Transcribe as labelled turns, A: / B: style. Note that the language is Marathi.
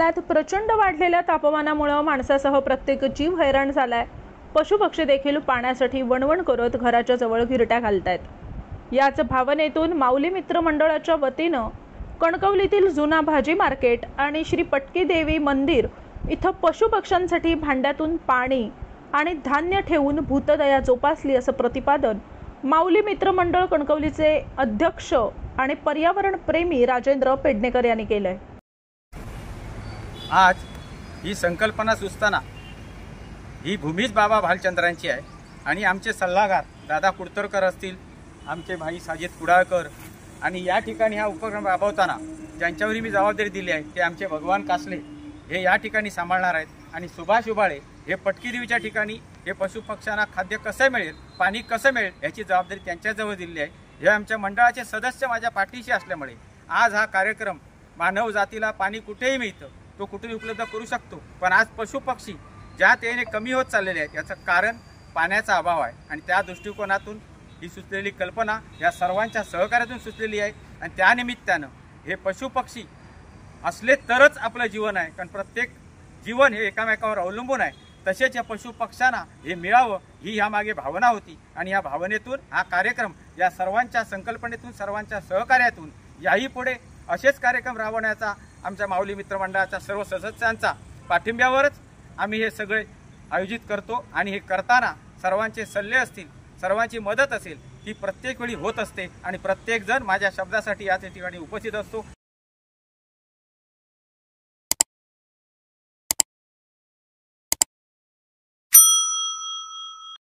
A: उन्हाळ्यात प्रचंड वाढलेल्या तापमानामुळे माणसासह प्रत्येक जीव हैराण झालाय। पशुपक्षी देखील पाण्यासाठी वणवण करत घराच्या जवळ घिरट्या घालतायत। याच भावनेतून माऊली मित्र मंडळाच्या वतीनं कणकवलीतील जुना भाजी मार्केट आणि श्री पटकी देवी मंदिर इथं पशुपक्ष्यांसाठी भांड्यातून पाणी आणि धान्य ठेवून भूतदया जोपासली असं प्रतिपादन माऊली मित्र मंडळ कणकवलीचे अध्यक्ष आणि पर्यावरण प्रेमी राजेंद्र पेडणेकर यांनी केलंय।
B: आज ही संकल्पना सुचताना ही भूमीच बाबा भालचंद्रांची आहे आणि आमचे सल्लागार दादा कुडतरकर असतील, आमचे भाई साजिद कुडाळकर आणि या ठिकाणी हा उपक्रम राबवताना ज्यांच्यावरही मी जबाबदारी दिली आहे ते आमचे भगवान कासले हे या ठिकाणी सांभाळणार आहेत आणि सुभाष उबाळे हे पटकी देवीच्या ठिकाणी हे पशुपक्ष्यांना खाद्य कसं मिळेल, पाणी कसं मिळेल याची जबाबदारी त्यांच्याजवळ दिली आहे। हे आमच्या मंडळाचे सदस्य माझ्या पाठीशी असल्यामुळे आज हा कार्यक्रम मानव जातीला पाणी कुठेही मिळतं, तो कुठेही उपलब्ध करू शकतो, पण आज पशुपक्षी ज्या तेने कमी होत चाललेले आहेत याचं कारण पाण्याचा अभाव आहे आणि त्या दृष्टिकोनातून ही सुचलेली कल्पना या सर्वांच्या सहकार्यातून सुचलेली आहे आणि त्यानिमित्तानं हे पशुपक्षी असले तरच आपलं जीवन आहे, कारण प्रत्येक जीवन हे एकामेकावर अवलंबून आहे। तसेच या पशुपक्ष्यांना हे मिळावं ही यामागे भावना होती आणि या भावनेतून हा कार्यक्रम या सर्वांच्या संकल्पनेतून सर्वांच्या सहकार्यातून याही पुढे असेच कार्यक्रम राबवण्याचा आमच्या माऊली मित्र मंडळाच्या सर्व सदस्यांचा पाठिंब्यावरच आम्ही हे सगळे आयोजित करतो आणि हे करताना सर्वांचे सल्ले असतील, सर्वांची मदत असेल ती प्रत्येक वेळी होत असते आणि प्रत्येक जण माझ्या शब्दासाठी या ठिकाणी उपस्थित असतो।